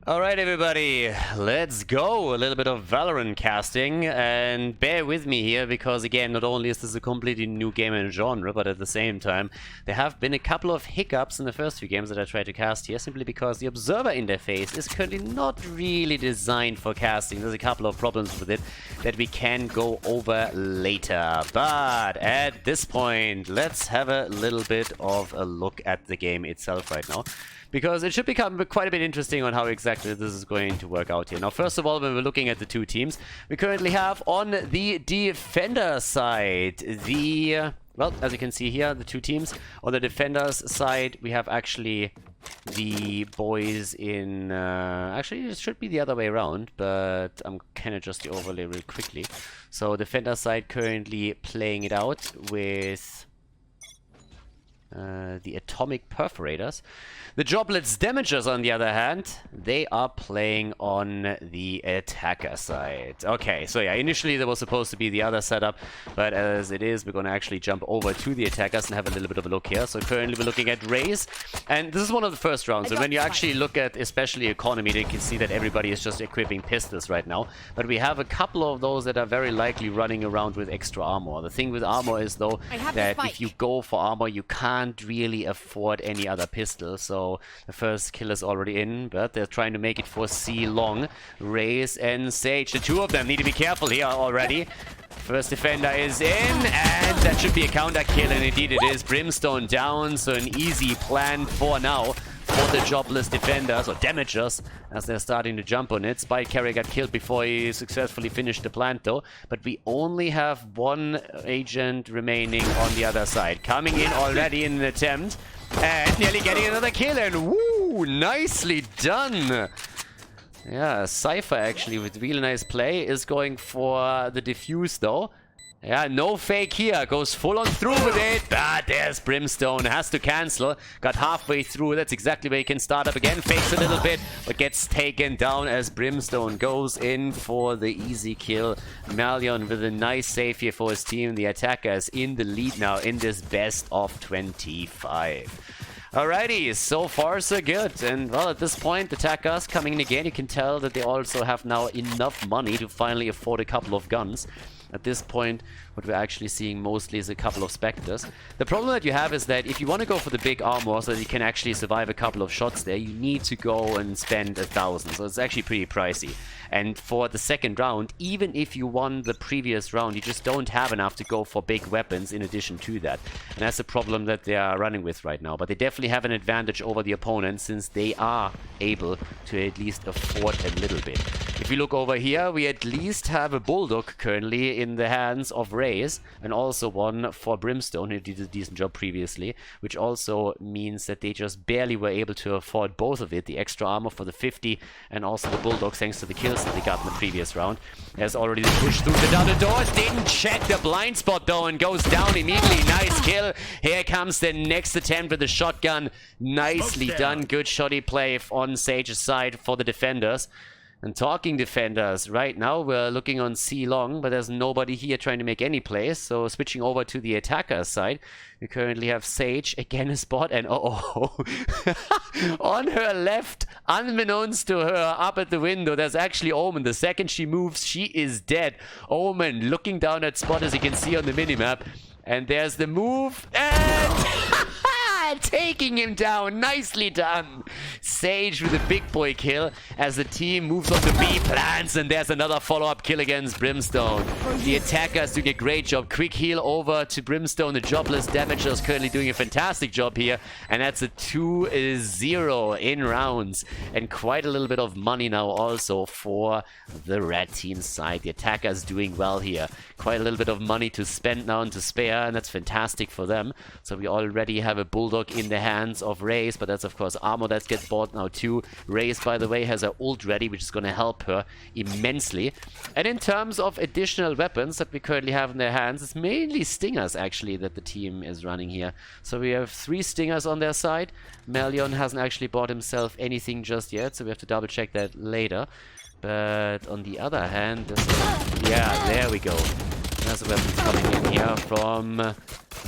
Alright everybody, let's go! A little bit of Valorant casting, and bear with me here because again, not only is this a completely new game and genre, but at the same time there have been a couple of hiccups in the first few games that I tried to cast here, simply because the observer interface is currently not really designed for casting. There's a couple of problems with it that we can go over later, but at this point let's have a little bit of a look at the game itself right now, because it should become quite a bit interesting on how exactly this is going to work out here. Now, first of all, when we're looking at the two teams, we currently have on the defender side well, as you can see here, the two teams. On the defenders side, we have actually the boys in... actually, it should be the other way around, but I'm kind of just the overlay real quickly. So, defender side currently playing it out with... the atomic perforators. The joblets damagers, on the other hand, they are playing on the attacker side. Okay, so yeah, initially there was supposed to be the other setup, but as it is, we're going to actually jump over to the attackers and have a little bit of a look here. So currently we're looking at Raze, and this is one of the first rounds. And when you actually look at especially economy, you can see that everybody is just equipping pistols right now. But we have a couple of those that are very likely running around with extra armor. The thing with armor is, though, that if you go for armor, you can't really afford any other pistol. So the first kill is already in, but they're trying to make it for C long. Raze and Sage, the two of them need to be careful here already. First defender is in, and that should be a counter kill, and indeed it is. Brimstone down, so an easy plan for now for the jobless defenders, or damagers, as they're starting to jump on it. Spike Carrier got killed before he successfully finished the plant, though. But we only have one agent remaining on the other side. Coming in already in an attempt, and nearly getting another kill, and woo! Nicely done! Yeah, Cypher actually with really nice play is going for the defuse, though. Yeah, no fake here. Goes full on through with it. But there's Brimstone. Has to cancel. Got halfway through. That's exactly where he can start up again. Fakes a little bit, but gets taken down as Brimstone goes in for the easy kill. Malion with a nice save here for his team. The attacker is in the lead now in this best of 25. Alrighty, so far so good. And well, at this point, attackers coming in again. You can tell that they also have now enough money to finally afford a couple of guns. At this point, what we're actually seeing mostly is a couple of Spectres. The problem that you have is that if you want to go for the big armor so that you can actually survive a couple of shots there, you need to go and spend 1,000. So it's actually pretty pricey. And for the second round, even if you won the previous round, you just don't have enough to go for big weapons in addition to that. And that's the problem that they are running with right now. But they definitely have an advantage over the opponent since they are able to at least afford a little bit. If you look over here, we at least have a Bulldog currently in the hands of Raze, and also one for Brimstone, who did a decent job previously, which also means that they just barely were able to afford both of it, the extra armor for the 50 and also the Bulldog, thanks to the kills that they got in the previous round. There's already the push through the double doors, didn't check the blind spot though, and goes down immediately. Nice kill. Here comes the next attempt with the shotgun. Nicely done. Good shoddy play on Sage's side for the defenders. And talking defenders, right now we're looking on C long, but there's nobody here trying to make any plays. So switching over to the attacker side, we currently have Sage, again a spot, and oh, on her left, unbeknownst to her, up at the window, there's actually Omen. The second she moves, she is dead. Omen looking down at spot, as you can see on the minimap. And there's the move, and... taking him down. Nicely done. Sage with a big boy kill as the team moves on to B plants, and there's another follow-up kill against Brimstone. The attackers doing a great job. Quick heal over to Brimstone. The jobless damagers currently doing a fantastic job here, and that's a 2-0 in rounds, and quite a little bit of money now also for the red team side. The attackers doing well here. Quite a little bit of money to spend now and to spare, and that's fantastic for them. So we already have a Bulldog in the hands of Raze, but that's of course armor that gets bought now too. Raze, by the way, has her ult ready, which is going to help her immensely. And in terms of additional weapons that we currently have in their hands, it's mainly stingers actually that the team is running here. So we have 3 stingers on their side. Malion hasn't actually bought himself anything just yet, so we have to double check that later. But on the other hand, yeah, there we go. There's a weapon coming in here from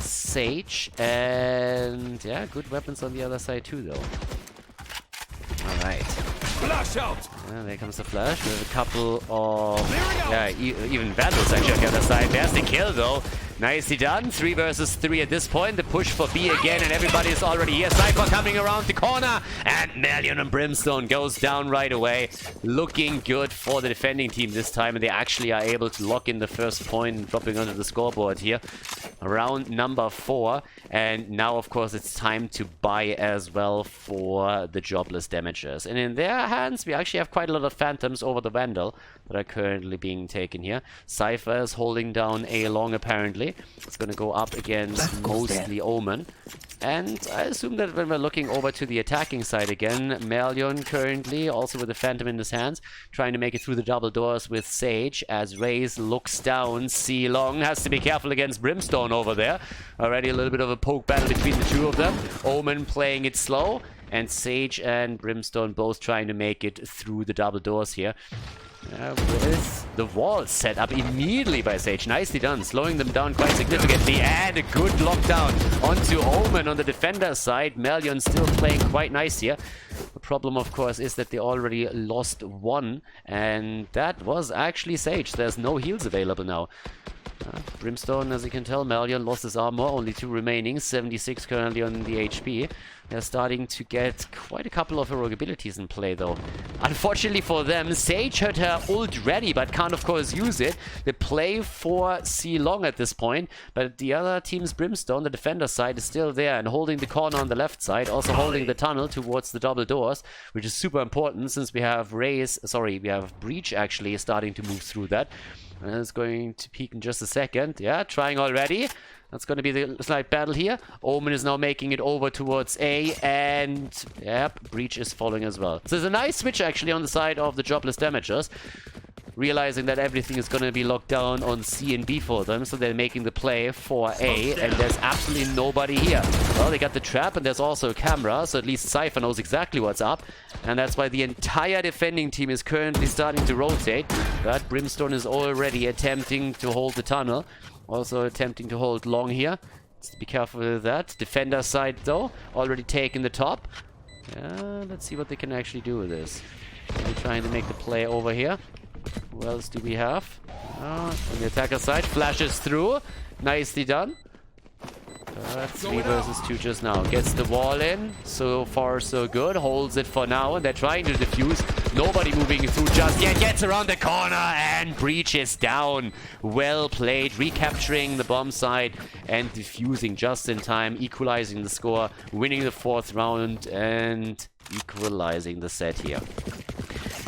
Sage, and yeah, good weapons on the other side too, though. All right. Flash out. There comes the flash with a couple of even Vandals actually on the other side. There's the kill though. Nicely done. 3 versus 3 at this point. The push for B again, and everybody is already here. Cypher coming around the corner, and Melion and Brimstone goes down right away. Looking good for the defending team this time, and they actually are able to lock in the first point, dropping onto the scoreboard here. Round number 4, and now of course it's time to buy as well for the jobless damagers. And in their hands, we actually have quite a lot of phantoms over the Vandal that are currently being taken here. Cypher is holding down A long apparently. It's going to go up against mostly Omen. And I assume that when we're looking over to the attacking side again, Melion currently, also with the Phantom in his hands, trying to make it through the double doors with Sage, as Raze looks down. C Long has to be careful against Brimstone over there. Already a little bit of a poke battle between the two of them. Omen playing it slow, and Sage and Brimstone both trying to make it through the double doors here. With the wall set up immediately by Sage. Nicely done, slowing them down quite significantly, and a good lockdown onto Omen on the defender side. Melion still playing quite nice here. The problem, of course, is that they already lost 1, and that was actually Sage. There's no heals available now. Brimstone, as you can tell, Melion lost his armor, only 2 remaining, 76 currently on the HP. They're starting to get quite a couple of heroic abilities in play, though. Unfortunately for them, Sage had her ult ready, but can't, of course, use it. They play for C Long at this point, but the other team's Brimstone, the defender side, is still there and holding the corner on the left side, also holding the tunnel towards the double doors, which is super important since we have we have Breach actually starting to move through that. And it's going to peek in just a second. Yeah, trying already. That's going to be the slight battle here. Omen is now making it over towards A, and yep, Breach is following as well. So there's a nice switch actually on the side of the jobless damagers, realizing that everything is going to be locked down on C and B for them, so they're making the play for A, and there's absolutely nobody here. Well, they got the trap, and there's also a camera, so at least Cypher knows exactly what's up, and that's why the entire defending team is currently starting to rotate. But Brimstone is already attempting to hold the tunnel, also attempting to hold long here. Let's be careful with that. Defender side, though, already taking the top. Let's see what they can actually do with this. They're trying to make the play over here. Who else do we have? On the attacker side, flashes through. Nicely done. 3 versus 2 just now. Gets the wall in. So far, so good. Holds it for now, and they're trying to defuse. Nobody moving through just yet. Gets around the corner, and Breach is down. Well played. Recapturing the bomb side and defusing just in time. Equalizing the score. Winning the 4th round and equalizing the set here.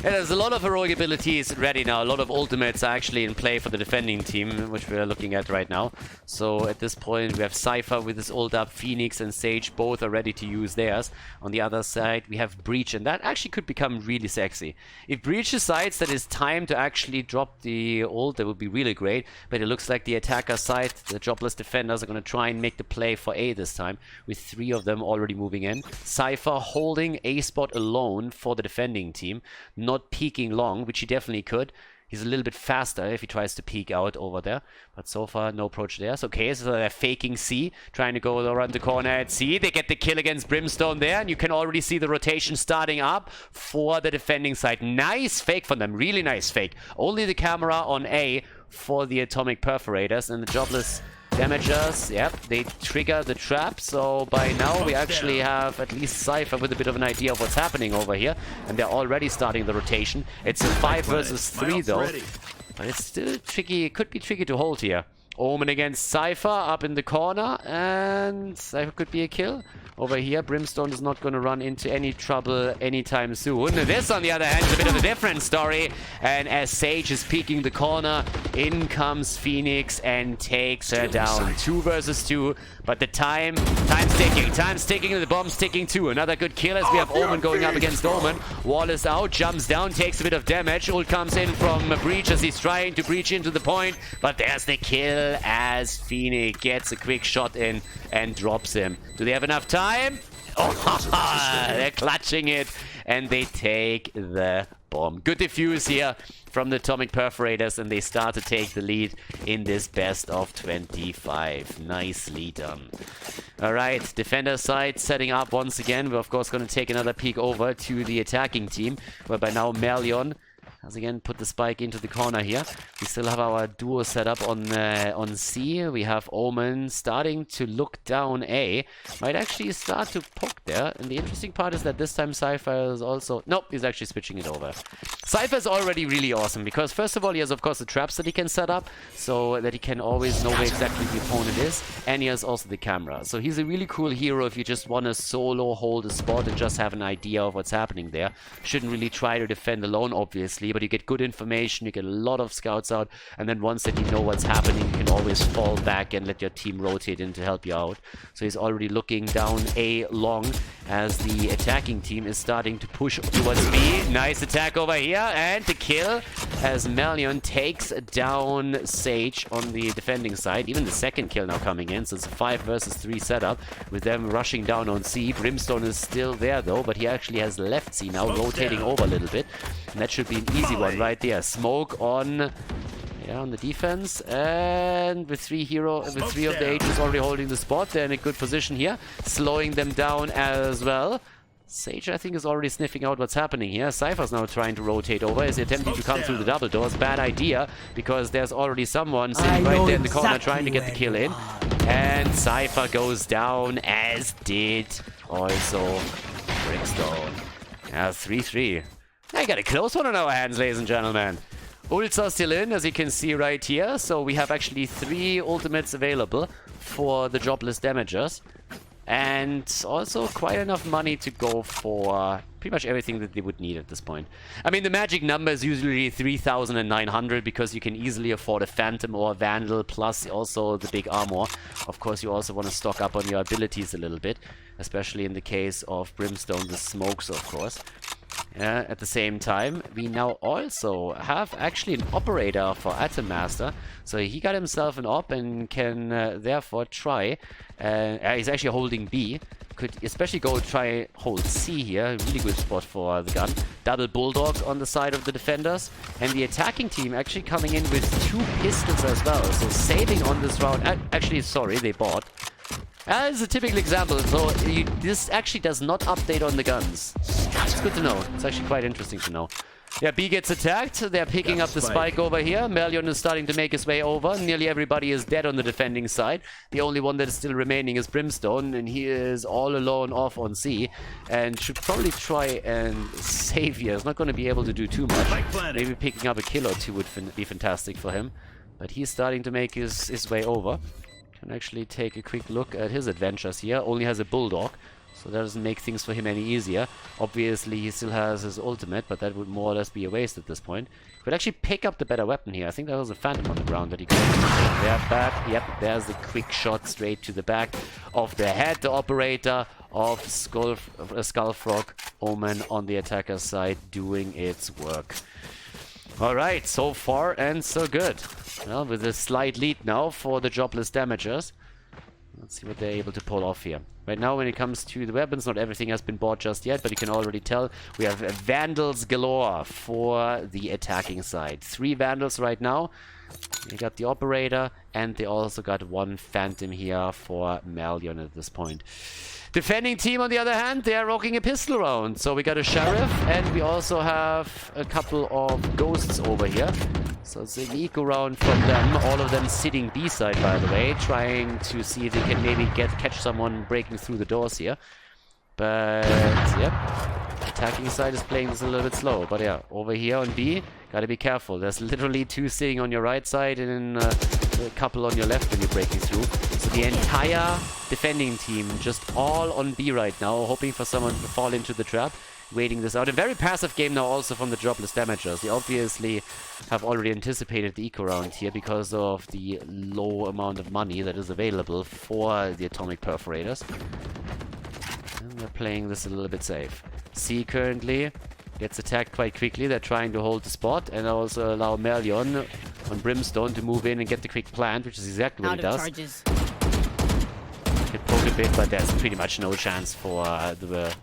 Yeah, there's a lot of heroic abilities ready now. A lot of ultimates are actually in play for the defending team, which we're looking at right now. So at this point, we have Cypher with his ult up. Phoenix and Sage both are ready to use theirs. On the other side, we have Breach, and that actually could become really sexy. If Breach decides that it's time to actually drop the ult, that would be really great. But it looks like the attacker side, the jobless defenders, are going to try and make the play for A this time, with 3 of them already moving in. Cypher holding A spot alone for the defending team. Not peeking long, which he definitely could. He's a little bit faster if he tries to peek out over there. But so far, no approach there. So, okay, so they're faking C, trying to go around the corner at C. They get the kill against Brimstone there, and you can already see the rotation starting up for the defending side. Nice fake from them, really nice fake. Only the camera on A for the atomic perforators, and the jobless damagers, yep, they trigger the trap. So by now we actually have at least Cypher with a bit of an idea of what's happening over here, and they're already starting the rotation. It's a 5 versus 3 though, but it's still tricky. It could be tricky to hold here. Omen against Cypher up in the corner, and Cypher could be a kill. Over here, Brimstone is not going to run into any trouble anytime soon. This, on the other hand, is a bit of a different story. And as Sage is peeking the corner, in comes Phoenix and takes her down. 2 versus 2, but the time's ticking, and the bomb's ticking too. Another good kill as we have Omen going up against Omen. Wall is out, jumps down, takes a bit of damage. Ult comes in from Breach as he's trying to breach into the point, but there's the kill as Phoenix gets a quick shot in and drops him. Do they have enough time? Oh, they're clutching it, and they take the Boom. Good defuse here from the Atomic Perforators, and they start to take the lead in this best of 25. Nicely done. Alright, defender side setting up once again. We're of course going to take another peek over to the attacking team, where by now Melion has again put the spike into the corner here. We still have our duo set up on C. We have Omen starting to look down A. Might actually start to poke there. And the interesting part is that this time Cypher is also... Nope, he's actually switching it over. Cypher is already really awesome because first of all, he has of course the traps that he can set up so that he can always know where exactly the opponent is. And he has also the camera. So he's a really cool hero if you just want to solo hold a spot and just have an idea of what's happening there. Shouldn't really try to defend alone, obviously. But you get good information, you get a lot of scouts out, and then once that you know what's happening, you can always fall back and let your team rotate in to help you out. So he's already looking down A long as the attacking team is starting to push towards B. Nice attack over here, and the kill as Melion takes down Sage on the defending side. Even the second kill now coming in, so it's a 5 versus 3 setup with them rushing down on C. Brimstone is still there though, but he actually has left C now, rotating over a little bit. And that should be an easy one right there. Smoke on the defense, and with three of the Ages already holding the spot, they're in a good position here, slowing them down as well. Sage, I think, is already sniffing out what's happening here. Cypher's now trying to rotate over. Is attempting to come through the double doors. Bad idea, because there's already someone sitting right there in the corner trying to get the kill in. And Cypher goes down, as did also Brimstone. Yeah, 3-3. I got a close one on our hands, ladies and gentlemen. Ults are still in, as you can see right here. So we have actually 3 ultimates available for the jobless damagers. And also quite enough money to go for pretty much everything that they would need at this point. I mean, the magic number is usually 3,900 because you can easily afford a Phantom or a Vandal, plus also the big armor. Of course, you also want to stock up on your abilities a little bit, especially in the case of Brimstone, the smokes, of course. At the same time, we now also have actually an operator for Atom Master. So he got himself an op and can therefore try. He's actually holding B. Could especially go try hold C here. Really good spot for the gun. Double Bulldog on the side of the defenders. And the attacking team actually coming in with 2 pistols as well. So saving on this round. Actually, sorry, they bought. This is a typical example, so this actually does not update on the guns. It's good to know. It's actually quite interesting to know. Yeah, B gets attacked. They're picking up the spike over here. Melion is starting to make his way over. Nearly everybody is dead on the defending side. The only one that is still remaining is Brimstone, and he is all alone off on C. And should probably try and save here. He's not going to be able to do too much. Maybe picking up a kill or 2 would be fantastic for him. But he's starting to make his way over. Can actually take a quick look at his adventures here. Only has a Bulldog, so that doesn't make things for him any easier. Obviously, he still has his ultimate, but that would more or less be a waste at this point. Could actually pick up the better weapon here. I think there was a Phantom on the ground that he could. Yep, there's the quick shot straight to the back of the head. The operator of Skullfrog Omen on the attacker side doing its work. Alright, so far and so good. Well, with a slight lead now for the jobless damagers. Let's see what they're able to pull off here. Right now, when it comes to the weapons, not everything has been bought just yet, but you can already tell we have Vandals galore for the attacking side. 3 Vandals right now. They got the operator, and they also got 1 Phantom here for Melion at this point. Defending team, on the other hand, they are rocking a pistol round. So we got a Sheriff, and we also have a couple of Ghosts over here. So it's an eco round from them, all of them sitting B side, by the way, trying to see if they can maybe catch someone breaking through the doors here. But, yep, attacking side is playing this a little bit slow. But yeah, over here on B, gotta be careful. There's literally 2 sitting on your right side and a couple on your left when you're breaking through. So the entire defending team just all on B right now, hoping for someone to fall into the trap, waiting this out. A very passive game now also from the jobless damagers. They obviously have already anticipated the eco round here because of the low amount of money that is available for the atomic perforators. And they're playing this a little bit safe. C currently gets attacked quite quickly. They're trying to hold the spot and also allow Melion on Brimstone to move in and get the quick plant, which is exactly what he does. Charges. Could poke a bit, but there's pretty much no chance for the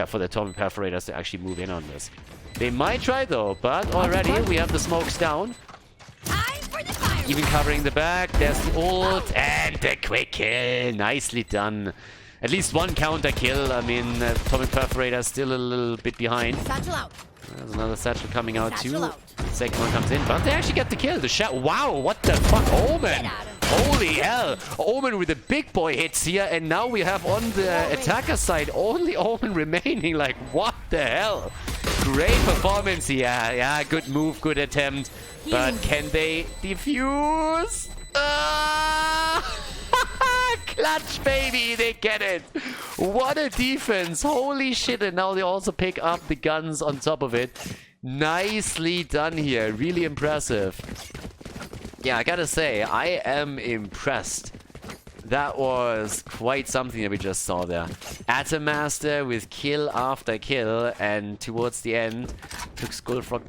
for the atomic perforators to actually move in on this. They might try though, but already we have the smokes down. Even covering the back. There's the ult and the quick kill. Nicely done. At least one counter kill. I mean, atomic perforator is still a little bit behind. Satchel out. There's another satchel coming out Satchel too. out. Second one comes in, but they actually get the kill. The shot. Wow, what the fuck, Omen? Holy hell! Omen with the big boy hits here, and now we have on the attacker side only Omen remaining. Like, what the hell? Great performance here. Yeah, good move, good attempt. But can they defuse? Clutch, baby, they get it. What a defense. Holy shit, and now they also pick up the guns on top of it. Nicely done here. Really impressive. Yeah, I gotta say, I am impressed. That was quite something that we just saw there. Atom Master with kill after kill, and towards the end, took Skullfrog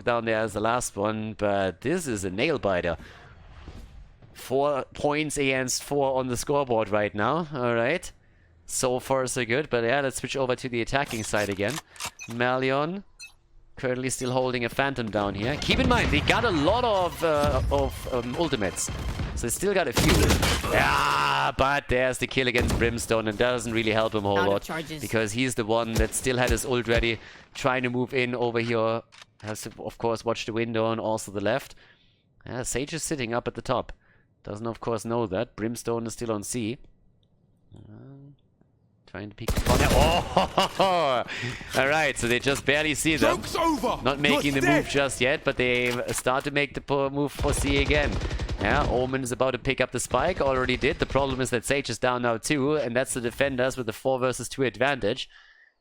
down there as the last one, but this is a nail-biter. 4 points against 4 on the scoreboard right now, alright. So far so good, but yeah, let's switch over to the attacking side again. Malion currently still holding a Phantom down here. Keep in mind, they got a lot of ultimates. So they still got a few. Yeah, but there's the kill against Brimstone, and that doesn't really help him a whole lot. Because he's the one that still had his ult ready, trying to move in over here. Has to, of course, watch the window and also the left. Yeah, Sage is sitting up at the top. Doesn't, of course, know that. Brimstone is still on C. Trying to peek the corner. Oh! Alright, so they just barely see them. Not making the move just yet, but they start to make the move for C again. Yeah, Omen is about to pick up the spike. Already did. The problem is that Sage is down now too, and that's the defenders with the 4 versus 2 advantage.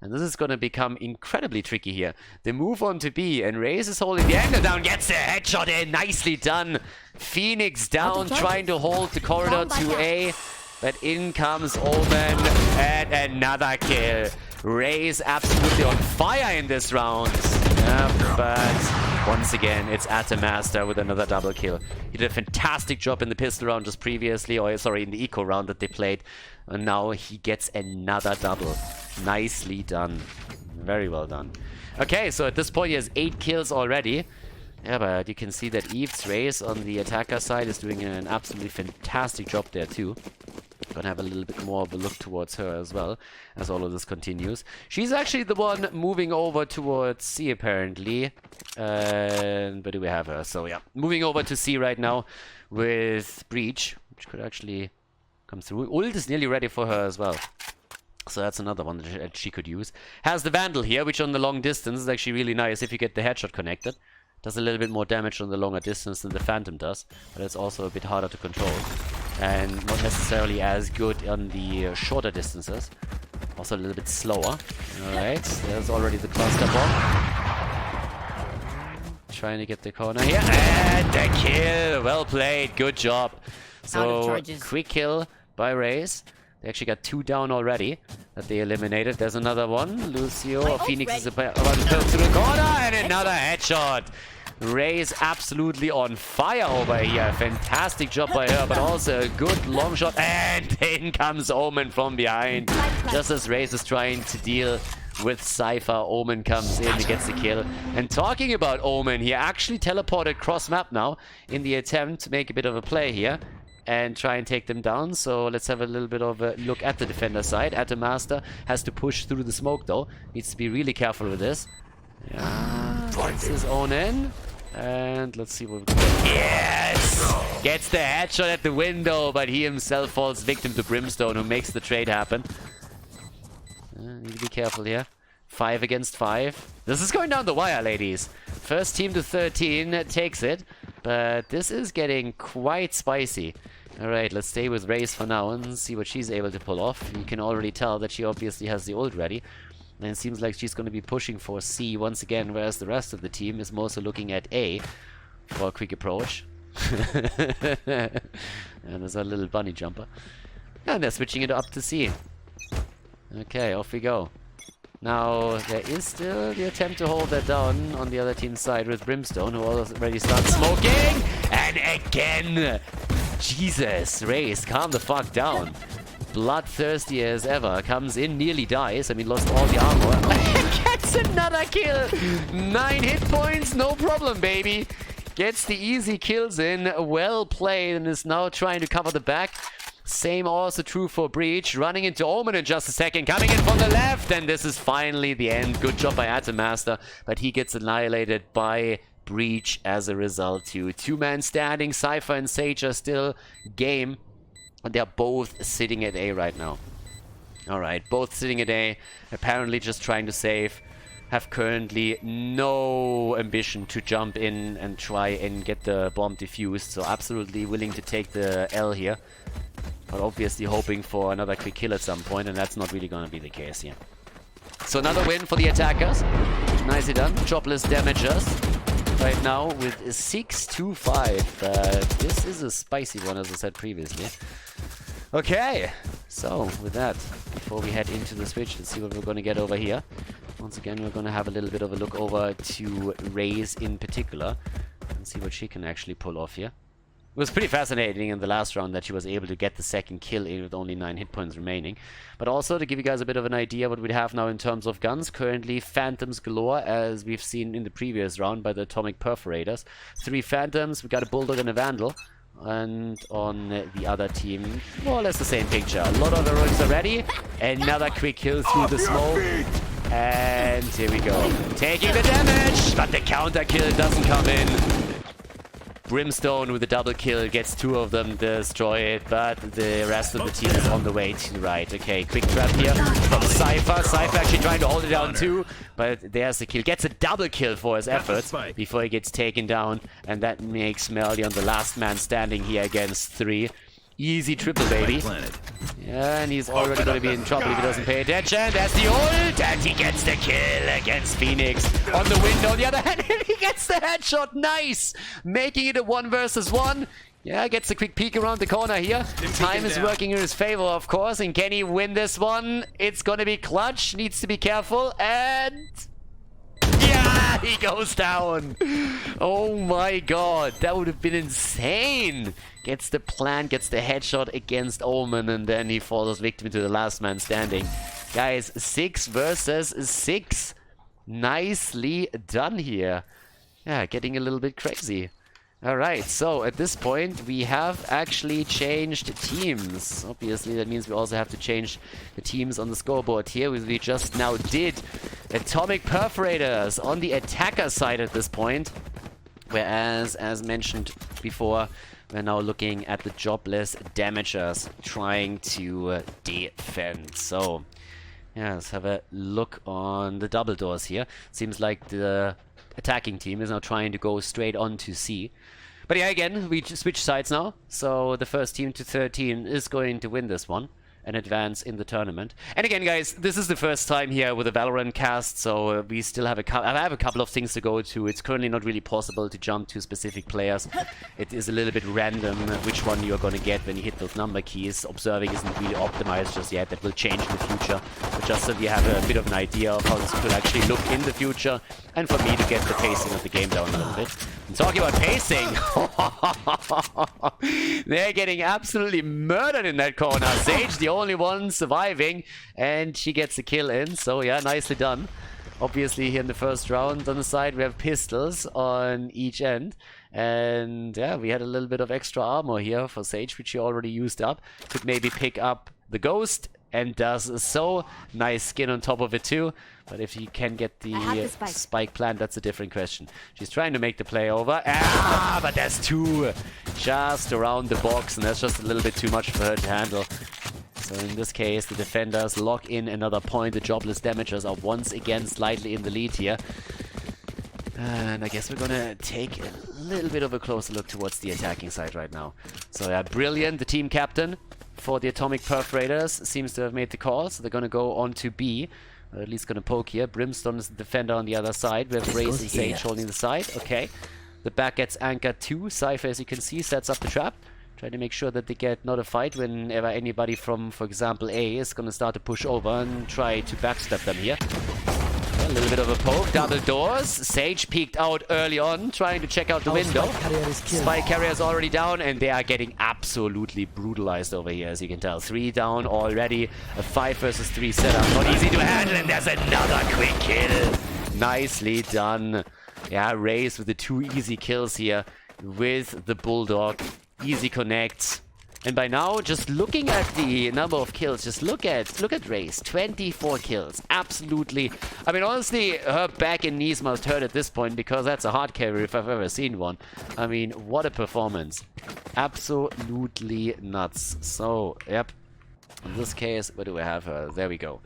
And this is going to become incredibly tricky here. They move on to B, and Raze is holding the angle down. Gets the headshot in. Nicely done. Phoenix down, trying to hold the corridor to A. But in comes Omen, and another kill. Raze absolutely on fire in this round. Yeah, but once again, it's Atom Master with another double kill. He did a fantastic job in the pistol round just previously, or sorry, in the eco round that they played. And now he gets another double. Nicely done. Very well done. Okay, so at this point he has 8 kills already. Yeah, but you can see that Eve's Raze on the attacker side is doing an absolutely fantastic job there too. Gonna have a little bit more of a look towards her as well, as all of this continues. She's actually the one moving over towards C, apparently. But do we have her? So yeah, moving over to C right now with Breach, which could actually come through. Ult is nearly ready for her as well. So that's another one that she could use. Has the Vandal here, which on the long distance is actually really nice if you get the headshot connected. Does a little bit more damage on the longer distance than the Phantom does, but it's also a bit harder to control. And not necessarily as good on the shorter distances. Also a little bit slower. Alright, there's already the cluster bomb. Trying to get the corner here. And the kill! Well played, good job. So, quick kill by Raze. They actually got 2 down already that they eliminated. There's another one. Lucio, Phoenix is about to the corner, and another headshot. Raze absolutely on fire over here. Fantastic job by her, but also a good long shot. And in comes Omen from behind. Just as Raze is trying to deal with Cypher, Omen comes in and gets the kill. And talking about Omen, he actually teleported cross map now in the attempt to make a bit of a play here and try and take them down. So let's have a little bit of a look at the defender side. Atom Master has to push through the smoke though. Needs to be really careful with this. Yeah, gets his own in. And let's see what we can get. Yes! Gets the headshot at the window, but he himself falls victim to Brimstone, who makes the trade happen. Need to be careful here. 5 against 5. This is going down the wire, ladies. First team to 13 takes it, but this is getting quite spicy. Alright, let's stay with Raze for now and see what she's able to pull off. You can already tell that she obviously has the ult ready. And it seems like she's going to be pushing for C once again, whereas the rest of the team is mostly looking at A for a quick approach. And there's a little bunny jumper. And they're switching it up to C. Okay, off we go. Now, there is still the attempt to hold that down on the other team's side with Brimstone, who already starts smoking. And again! Jesus, Raze, calm the fuck down. bloodthirsty as ever. Comes in, nearly dies. I mean, lost all the armor. Gets another kill. 9 hit points, no problem, baby. Gets the easy kills in. Well played, and is now trying to cover the back. Same also true for Breach. Running into Omen in just a second. Coming in from the left, and this is finally the end. Good job by Atommaster, but he gets annihilated by Breach as a result too. 2-man standing. Cypher and Sage are still game. And they're both sitting at A right now. Alright, both sitting at A. Apparently just trying to save. Have currently no ambition to jump in and try and get the bomb defused. So absolutely willing to take the L here. But obviously hoping for another quick kill at some point. And that's not really going to be the case here. So another win for the attackers. Nicely done. Jobless damagers. Right now with 6-2-5. This is a spicy one, as I said previously. Okay, so with that, before we head into the switch, let's see what we're going to get over here. Once again, we're going to have a little bit of a look over to Raze in particular and see what she can actually pull off here. It was pretty fascinating in the last round that she was able to get the second kill in with only 9 hit points remaining. But also to give you guys a bit of an idea what we have now in terms of guns. Currently Phantoms galore, as we've seen in the previous round by the Atomic Perforators. 3 Phantoms, we got a Bulldog and a Vandal. And on the other team, more or less the same picture. A lot of heroics already. Another quick kill through the smoke. And here we go. Taking the damage, but the counter kill doesn't come in. Brimstone with a double kill gets 2 of them destroyed, but the rest of the team is on the way to the right. Okay, quick trap here from Cypher. Cypher actually trying to hold it down too, but there's the kill. Gets a double kill for his efforts before he gets taken down, and that makes Melion the last man standing here against 3. Easy triple, baby. Yeah, and he's already going to be in trouble if he doesn't pay attention. That's the ult, and he gets the kill against Phoenix. On the window, on the other hand, he gets the headshot. Nice! Making it a 1 versus 1. Yeah, gets a quick peek around the corner here. Time is working in his favor, of course. And can he win this one? It's going to be clutch. Needs to be careful. And... yeah, he goes down. Oh my god, that would have been insane. Gets the plant, gets the headshot against Omen, and then he falls victim to the last man standing. Guys, 6 versus 6. Nicely done here. Yeah, getting a little bit crazy. Alright, so at this point we have actually changed teams. Obviously that means we also have to change the teams on the scoreboard here, which we just now did. Atomic Perforators on the attacker side at this point. Whereas, as mentioned before, we're now looking at the jobless damagers trying to defend. So, yeah, let's have a look on the double doors here. Seems like the attacking team is now trying to go straight on to C. But yeah, again, we switch sides now. So the first team to 13 is going to win this one and advance in the tournament. And again, guys, this is the first time here with a Valorant cast, so we still have I have a couple of things to go to. It's currently not really possible to jump to specific players. It is a little bit random which one you're going to get when you hit those number keys. Observing isn't really optimized just yet. That will change in the future. But just so we have a bit of an idea of how this could actually look in the future, and for me to get the pacing of the game down a little bit. And talking about pacing, they're getting absolutely murdered in that corner. Sage, the only one surviving, and she gets a kill in. So yeah, nicely done. Obviously here in the first round on the side we have pistols on each end, and yeah, we had a little bit of extra armor here for Sage, which she already used up. Could maybe pick up the ghost, and does so. Nice skin on top of it too. But if he can get the spike plant, that's a different question. She's trying to make the play over. Ah, but there's 2 just around the box, and that's just a little bit too much for her to handle. So in this case, the defenders lock in another point. The jobless damagers are once again slightly in the lead here. And I guess we're gonna take a little bit of a closer look towards the attacking side right now. So yeah, Brilliant, the team captain for the Atomic Perforators, seems to have made the call. So they're gonna go on to B. Or at least gonna poke here. Brimstone is the defender on the other side. We have Raze and Sage holding the side. Okay. The back gets anchored too. Cypher, as you can see, sets up the trap. Trying to make sure that they get not a fight whenever anybody from, for example, A is gonna start to push over and try to backstab them here. A little bit of a poke, double doors. Sage peeked out early on, trying to check out the window. Spike carrier is already down, and they are getting absolutely brutalized over here, as you can tell. 3 down already. A 5 versus 3 setup. Not easy to handle, and there's another quick kill. Nicely done. Yeah, Raze with the 2 easy kills here with the Bulldog. Easy connects. And by now, just looking at the number of kills, just look at Raze. 24 kills. Absolutely. I mean, honestly, her back and knees must hurt at this point, because that's a hard carry if I've ever seen one. I mean, what a performance. Absolutely nuts. So, yep. In this case, where do we have her? There we go.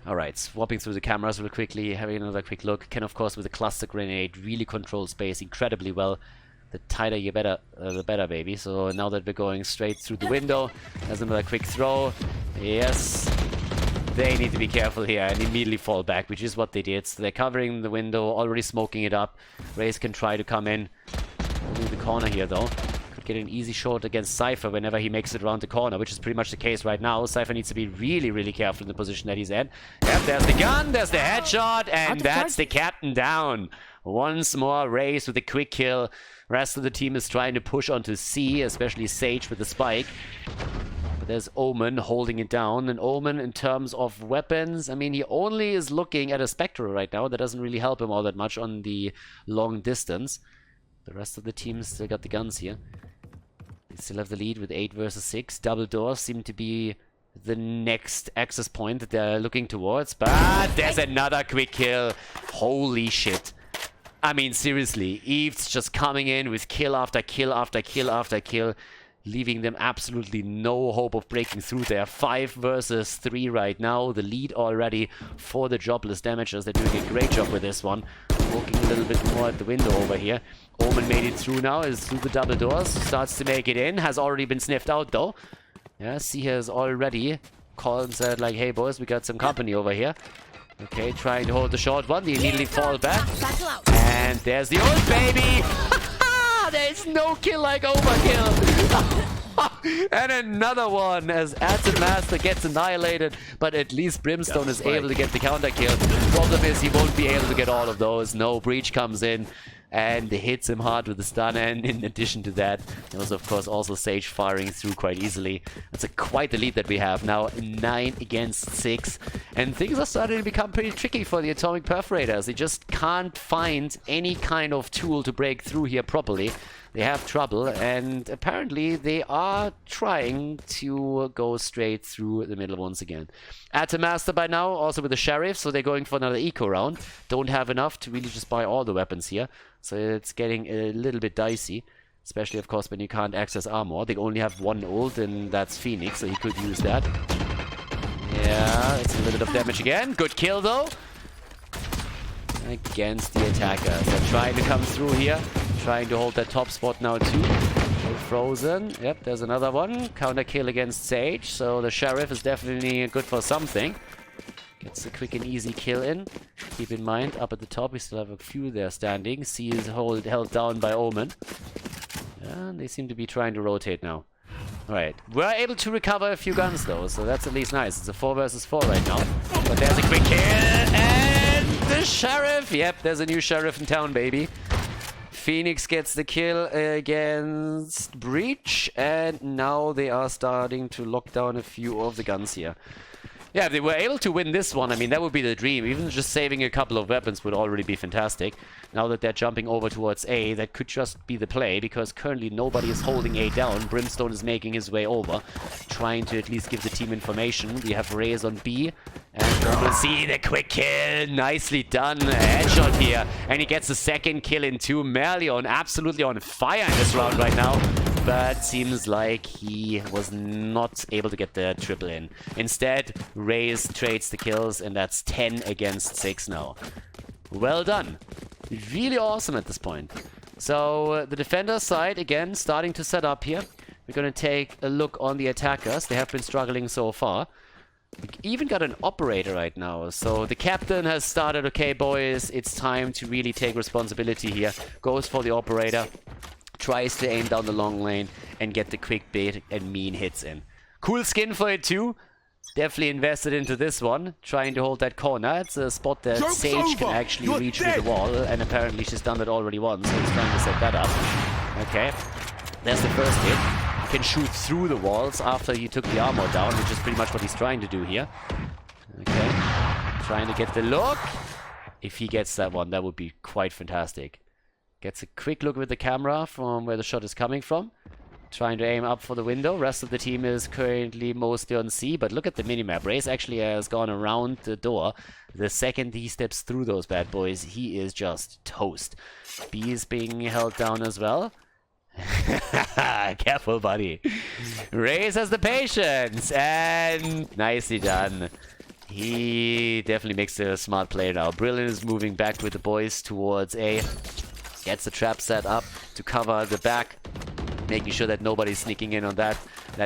Alright, swapping through the cameras real quickly, having another quick look. Can, of course, with the cluster grenade, really control space incredibly well. The tighter you better, the better, baby. So now that we're going straight through the window, there's another quick throw. Yes. They need to be careful here and immediately fall back, which is what they did. So they're covering the window, already smoking it up. Raze can try to come in. Holding the corner here, though. Could get an easy shot against Cypher whenever he makes it around the corner, which is pretty much the case right now. Cypher needs to be really, really careful in the position that he's in. Yep, there's the gun, there's the headshot, and that's the captain down. Once more, Raze with a quick kill. Rest of the team is trying to push onto C, especially Sage with the spike. But there's Omen holding it down. And Omen, in terms of weapons, I mean, he only is looking at a Spectral right now. That doesn't really help him all that much on the long distance. The rest of the team still got the guns here. They still have the lead with 8 versus 6. Double doors seem to be the next access point that they're looking towards. But there's another quick kill. Holy shit. I mean, seriously, Eve's just coming in with kill after kill after kill after kill, leaving them absolutely no hope of breaking through there. 5 versus 3 right now. The lead already for the jobless damagers. They're doing a great job with this one. Walking a little bit more at the window over here. Omen made it through now, is through the double doors. Starts to make it in. Has already been sniffed out, though. Yeah, C has already called and said, like, hey, boys, we got some company over here. Okay, trying to hold the short one. They immediately fall back. And there's the ult, baby! There's no kill like overkill! And another one as Atom Master gets annihilated, but at least Brimstone is able to get the counter kill. The problem is he won't be able to get all of those. No, Breach comes in and hits him hard with the stun, and in addition to that, there was of course also Sage firing through quite easily. That's quite the lead that we have now, 9 against 6, and things are starting to become pretty tricky for the Atomic Perforators. They just can't find any kind of tool to break through here properly. They have trouble, and apparently they are trying to go straight through the middle once again. Atom Master by now, also with the Sheriff, so they're going for another eco round. Don't have enough to really just buy all the weapons here, so it's getting a little bit dicey. Especially, of course, when you can't access armor. They only have one ult, and that's Phoenix, so he could use that. Yeah, it's a little bit of damage again. Good kill, though. Against the attackers. They're trying to come through here. Trying to hold that top spot now, too. Frozen. Yep, there's another one. Counter kill against Sage, so the Sheriff is definitely good for something. Gets a quick and easy kill in. Keep in mind, up at the top, we still have a few there standing. C is held down by Omen. Yeah, they seem to be trying to rotate now. Alright, we're able to recover a few guns though, so that's at least nice. It's a 4 versus 4 right now. But there's a quick kill, and the Sheriff! Yep, there's a new Sheriff in town, baby. Phoenix gets the kill against Breach, and now they are starting to lock down a few of the guns here. Yeah, if they were able to win this one, I mean, that would be the dream. Even just saving a couple of weapons would already be fantastic. Now that they're jumping over towards A, that could just be the play, because currently nobody is holding A down. Brimstone is making his way over, trying to at least give the team information. We have Raze on B, and we'll see the quick kill. Nicely done. A headshot here, and he gets the second kill in 2. Merleon absolutely on fire in this round right now. But seems like he was not able to get the triple in. Instead, Raze trades the kills, and that's 10 against 6 now. Well done. Really awesome at this point. So, the defender side, again, starting to set up here. We're going to take a look on the attackers. They have been struggling so far. We even got an operator right now. So, the captain has started, okay, boys, it's time to really take responsibility here. Goes for the operator. Tries to aim down the long lane and get the quick bait and mean hits in. Cool skin for it too. definitely invested into this one, trying to hold that corner. It's a spot that Sage can actually reach with the wall, and apparently she's done that already once, so he's trying to set that up. Okay, there's the first hit. He can shoot through the walls after he took the armor down, which is pretty much what he's trying to do here. Okay, trying to get the look. If he gets that one, that would be quite fantastic. Gets a quick look with the camera from where the shot is coming from. Trying to aim up for the window. Rest of the team is currently mostly on C, but look at the minimap. Raze actually has gone around the door. The second he steps through those bad boys, he is just toast. B is being held down as well. Careful, buddy. Raze has the patience, and nicely done. He definitely makes a smart play now. Brilliant is moving back with the boys towards A. Gets the trap set up to cover the back, making sure that nobody's sneaking in on that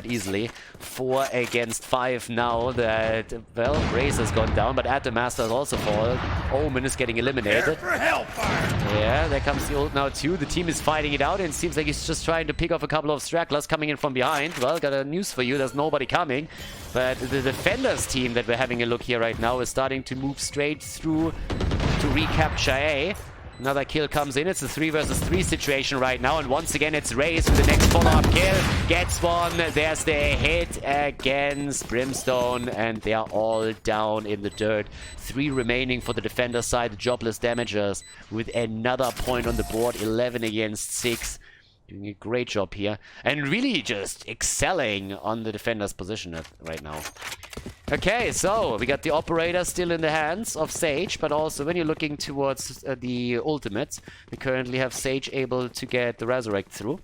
easily. 4 against 5 now that, well, Raze has gone down, but Master has also fallen. Omen is getting eliminated. Yeah, there comes the ult now too. The team is fighting it out, and it seems like he's just trying to pick off a couple of stragglers coming in from behind. Well, got a news for you, there's nobody coming. But the defenders team that we're having a look here right now is starting to move straight through to recapture A. Another kill comes in. It's a 3 versus 3 situation right now. And once again, it's Raze with the next follow-up kill. Gets one. There's the hit against Brimstone. And they are all down in the dirt. 3 remaining for the defender side. The jobless damagers with another point on the board. 11 against 6. Doing a great job here. And really just excelling on the defender's position right now. Okay, so we got the operator still in the hands of Sage, but also when you're looking towards the ultimates, we currently have Sage able to get the Resurrect through.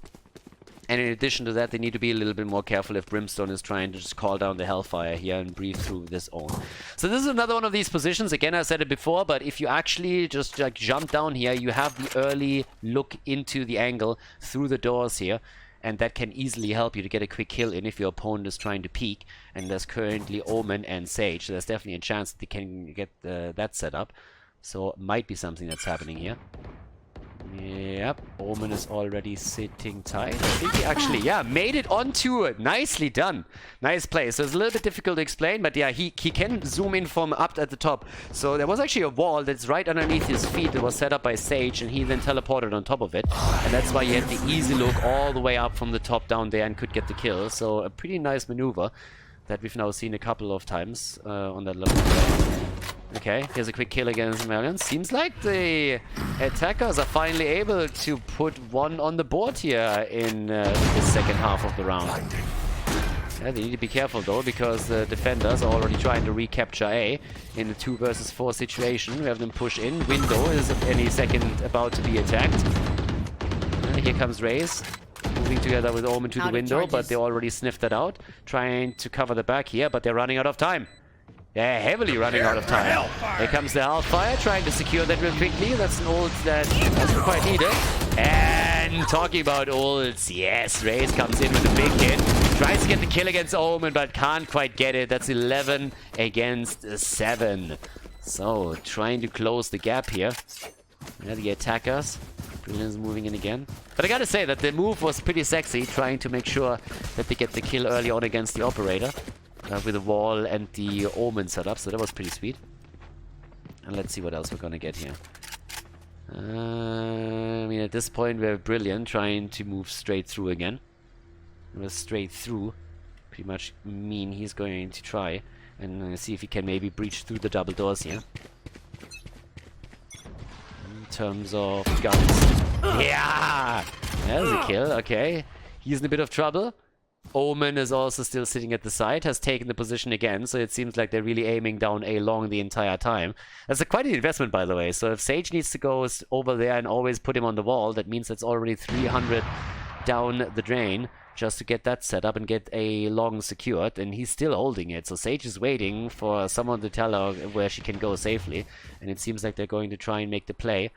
And in addition to that, they need to be a little bit more careful if Brimstone is trying to just call down the Hellfire here and breathe through this own. So this is another one of these positions. Again, I said it before, but if you actually just like jump down here, you have the early look into the angle through the doors here. And that can easily help you to get a quick kill in if your opponent is trying to peek. And there's currently Omen and Sage. So there's definitely a chance that they can get that set up. So it might be something that's happening here. Yep, Omen is already sitting tight. I think he actually, yeah, made it onto it. Nicely done. Nice play. So it's a little bit difficult to explain, but yeah, he can zoom in from up at the top. So there was actually a wall that's right underneath his feet that was set up by Sage, and he then teleported on top of it. And that's why he had the easy look all the way up from the top down there and could get the kill. So a pretty nice maneuver that we've now seen a couple of times on that level. Okay, here's a quick kill against Valiant. Seems like the attackers are finally able to put one on the board here in the second half of the round. Yeah, they need to be careful though, because the defenders are already trying to recapture A in a 2 versus 4 situation. We have them push in. Window is any second about to be attacked. Here comes Raze. Moving together with Omen to the window, but they already sniffed that out. Trying to cover the back here, but they're running out of time. They're heavily running out of time. Here comes the Hellfire, trying to secure that real quickly. That's an ult that's quite needed. And talking about ults, yes, Raze comes in with a big hit. Tries to get the kill against Omen, but can't quite get it. That's 11 against 7. So, trying to close the gap here. Yeah, the attackers. Brilliant is moving in again. But I gotta say that the move was pretty sexy, trying to make sure that they get the kill early on against the operator. With the wall and the Omen setup, so that was pretty sweet. And let's see what else we're gonna get here. I mean, at this point we're Brilliant, trying to move straight through again. With straight through, pretty much mean he's going to try and see if he can maybe breach through the double doors here. In terms of guns. Yeah! There's a kill, okay. He's in a bit of trouble. Omen is also still sitting at the side, has taken the position again, so it seems like they're really aiming down A long the entire time. That's quite an investment, by the way, so if Sage needs to go over there and always put him on the wall, that means that's already 300 down the drain just to get that set up and get A long secured, and he's still holding it, so Sage is waiting for someone to tell her where she can go safely, and it seems like they're going to try and make the play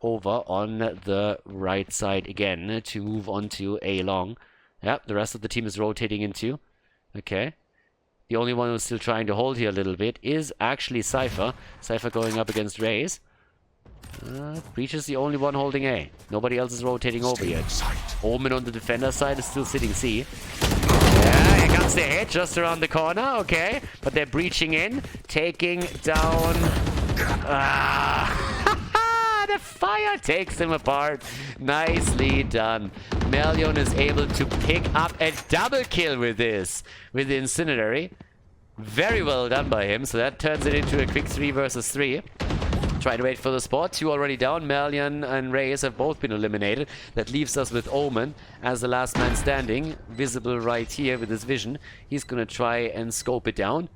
over on the right side again to move on to A long. Yep, the rest of the team is rotating into. Okay. The only one who's still trying to hold here a little bit is actually Cypher. Cypher going up against Raze. Breach is the only one holding A. Nobody else is rotating over yet. Omen on the defender side is still sitting C. Yeah, here Comes the hit just around the corner, okay. But they're breaching in, taking down... The fire takes him apart. Nicely done. Melion is able to pick up a double kill with this, with the Incinerary. Very well done by him. So that turns it into a quick 3 versus 3. Try to wait for the spot. 2 already down. Melion and Reyes have both been eliminated. That leaves us with Omen as the last man standing. Visible right here with his vision. He's gonna try and scope it down.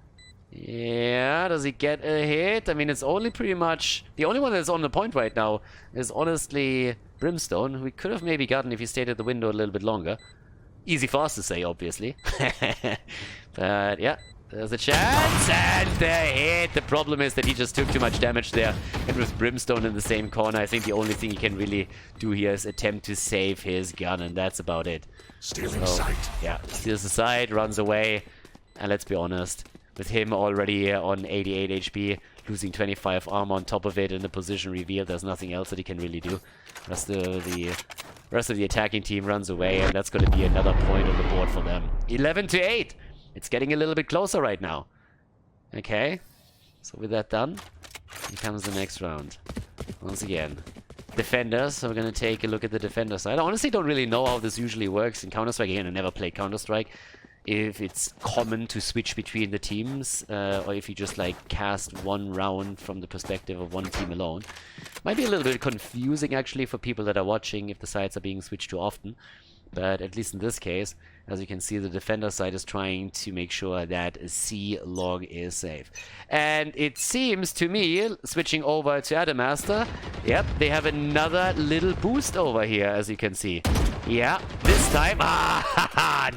Yeah, does he get a hit? I mean, it's only pretty much... The only one that's on the point right now is honestly Brimstone, who we could have maybe gotten if he stayed at the window a little bit longer. Easy for us to say, obviously. But yeah, there's a chance, and the hit. The problem is that he just took too much damage there. And with Brimstone in the same corner, I think the only thing he can really do here is attempt to save his gun, and that's about it. Stealing sight. Yeah, steals the side, runs away, and let's be honest, with him already on 88 HP, losing 25 armor on top of it in the position reveal, there's nothing else that he can really do. Rest of the attacking team runs away, and that's going to be another point on the board for them. 11-8. It's getting a little bit closer right now. Okay. So with that done, here comes the next round. Once again, defenders. So we're going to take a look at the defender side. I honestly don't really know how this usually works in Counter-Strike. Again, I never played Counter-Strike. If it's common to switch between the teams, or if you just like cast one round from the perspective of one team alone. Might be a little bit confusing actually for people that are watching if the sides are being switched too often. But at least in this case, as you can see, the defender side is trying to make sure that C log is safe. And it seems to me, switching over to Adamaster, yep, they have another little boost over here, as you can see. Yeah, this time,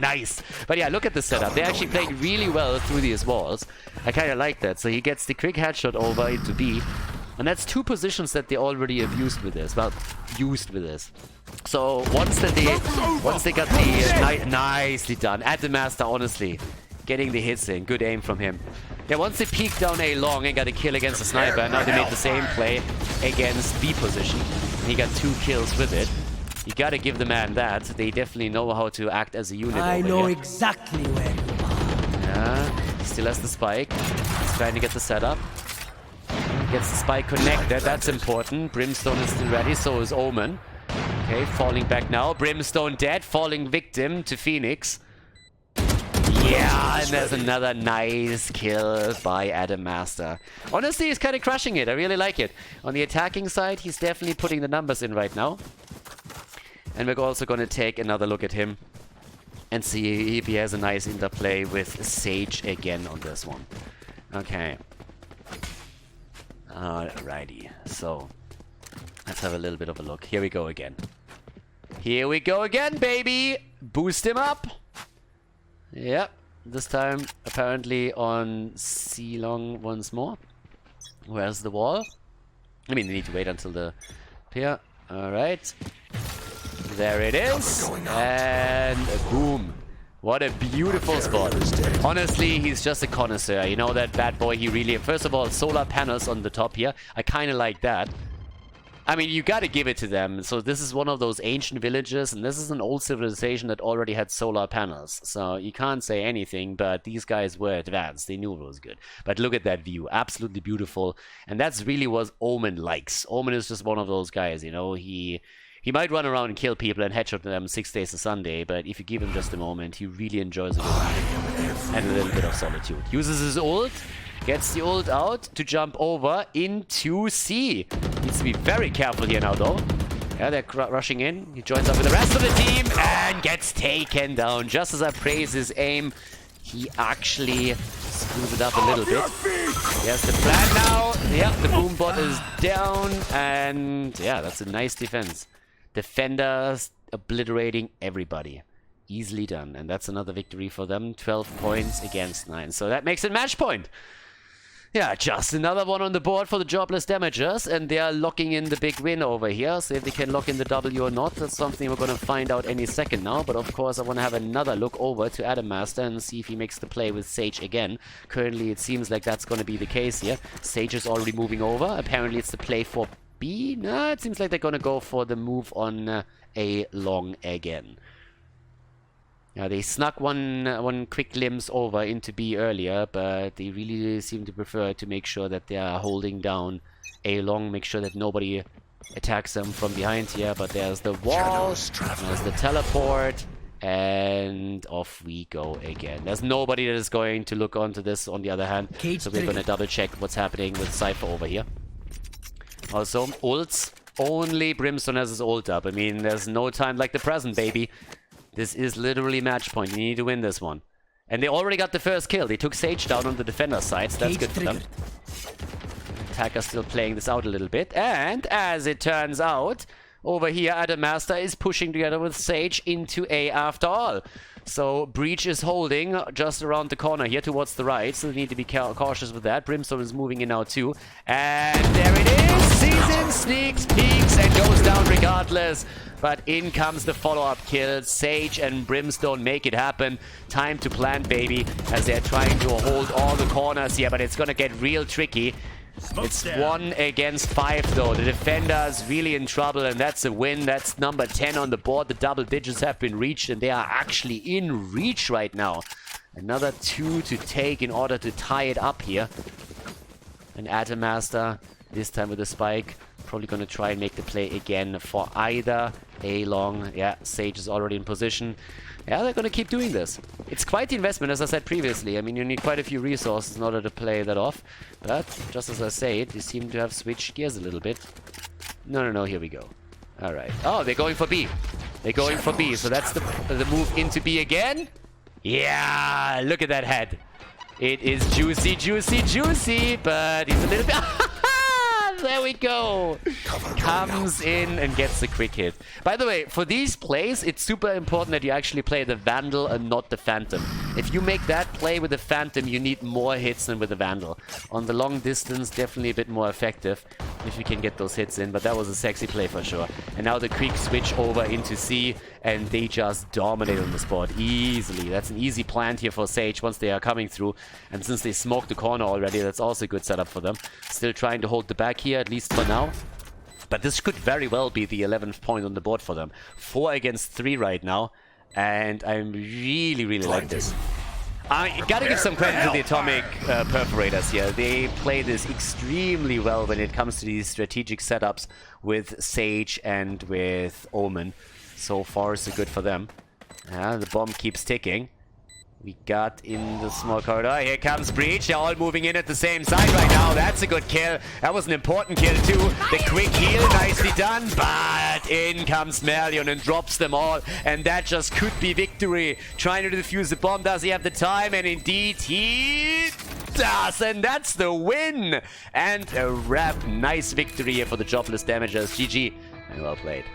nice. But yeah, look at the setup. They're actually playing really well through these walls. I kind of like that. So he gets the quick headshot over into B. And that's 2 positions that they already have used with this. Well, used with this. So once they got the nicely done. At the master, honestly, getting the hits in. Good aim from him. Yeah, once they peeked down A long and got a kill against the sniper, and now they made the same play against B position. And he got 2 kills with it. You gotta give the man that. They definitely know how to act as a unit. I know exactly where you are. Yeah, still has the spike. He's trying to get the setup. Gets the spike connected, that's important. Brimstone is still ready, so is Omen. Okay, falling back now. Brimstone dead, falling victim to Phoenix. Yeah, and there's another nice kill by Adamaster. Honestly, he's kind of crushing it. I really like it. On the attacking side, he's definitely putting the numbers in right now. And we're also going to take another look at him and see if he has a nice interplay with Sage again on this one. Okay. Alrighty, so let's have a little bit of a look. Here we go again. Here we go again, baby! Boost him up! Yep, this time apparently on C-Long once more. Where's the wall? I mean, they need to wait until the pier. Alright. There it is. And boom. What a beautiful spot. Honestly, he's just a connoisseur. You know, that bad boy, he really... First of all, solar panels on the top here. I kind of like that. I mean, you gotta give it to them. So this is one of those ancient villages, and this is an old civilization that already had solar panels. So you can't say anything, but these guys were advanced. They knew it was good. But look at that view. Absolutely beautiful. And that's really what Omen likes. Omen is just one of those guys, you know. He might run around and kill people and headshot them 6 days a Sunday, but if you give him just a moment, he really enjoys a good time and a little bit of solitude. Uses his ult, gets the ult out to jump over into C. Needs to be very careful here now, though. Yeah, they're rushing in. He joins up with the rest of the team and gets taken down. Just as I praise his aim, he actually screws it up a little bit. Here's the plan now. Yeah, the boom bot is down, and yeah, that's a nice defense. Defenders obliterating everybody. Easily done. And that's another victory for them. 12 points against 9. So that makes it match point. Yeah, just another one on the board for the jobless damagers. And they are locking in the big win over here. So if they can lock in the W or not, that's something we're going to find out any second now. But of course, I want to have another look over to Adamaster and see if he makes the play with Sage again. Currently, it seems like that's going to be the case here. Sage is already moving over. Apparently, it's the play for B? No, it seems like they're gonna go for the move on A long again. Yeah, they snuck one quick glimpse over into B earlier, but they really seem to prefer to make sure that they are holding down A long, make sure that nobody attacks them from behind here. But there's the wall, there's the teleport, and off we go again. There's nobody that is going to look onto this on the other hand, so we're going to double check what's happening with Cypher over here. Also, ults. Only Brimstone has his ult up. I mean, there's no time like the present, baby. This is literally match point. You need to win this one. And they already got the first kill. They took Sage down on the defender side, so that's good for them. Attacker still playing this out a little bit. And as it turns out, over here, Adam Master is pushing together with Sage into A after all. So Breach is holding just around the corner here towards the right, so they need to be cautious with that. Brimstone is moving in now too. And there it is! Season sneaks, peeks, and goes down regardless. But in comes the follow-up kill. Sage and Brimstone make it happen. Time to plant, baby, as they're trying to hold all the corners here, but it's gonna get real tricky. It's 1 against 5 though. The defender's really in trouble, and that's a win. That's number 10 on the board. The double digits have been reached, and they are actually in reach right now. Another 2 to take in order to tie it up here. And Atom Master, this time with a spike, probably going to try and make the play again for either A long. Yeah, Sage is already in position. Yeah, they're going to keep doing this. It's quite the investment, as I said previously. I mean, you need quite a few resources in order to play that off. But, just as I say it, they seem to have switched gears a little bit. No, here we go. Alright. Oh, they're going for B. They're going for B, so that's the move into B again. Yeah, look at that head. It is juicy, juicy, juicy, but he's a little bit... There we go. Comes in and gets a quick hit. By the way, for these plays, it's super important that you actually play the Vandal and not the Phantom. If you make that play with the Phantom, you need more hits than with the Vandal. On the long distance, definitely a bit more effective if you can get those hits in, but that was a sexy play for sure. And now the quick switch over into C, and they just dominate on the spot easily. That's an easy plant here for Sage once they are coming through. And since they smoked the corner already, that's also a good setup for them. Still trying to hold the back here, at least for now. But this could very well be the 11th point on the board for them. 4 against 3 right now. And I really like this. I gotta give some credit to the Atomic Perforators here. They play this extremely well when it comes to these strategic setups with Sage and with Omen. So far, so good for them. The bomb keeps ticking. We got in the small corridor. Here comes Breach. They're all moving in at the same side right now. That's a good kill. That was an important kill too. The quick heal, nicely done. But in comes Melion and drops them all. And that just could be victory. Trying to defuse the bomb. Does he have the time? And indeed he does. And that's the win. And a nice victory here for the jobless damagers. GG. And well played.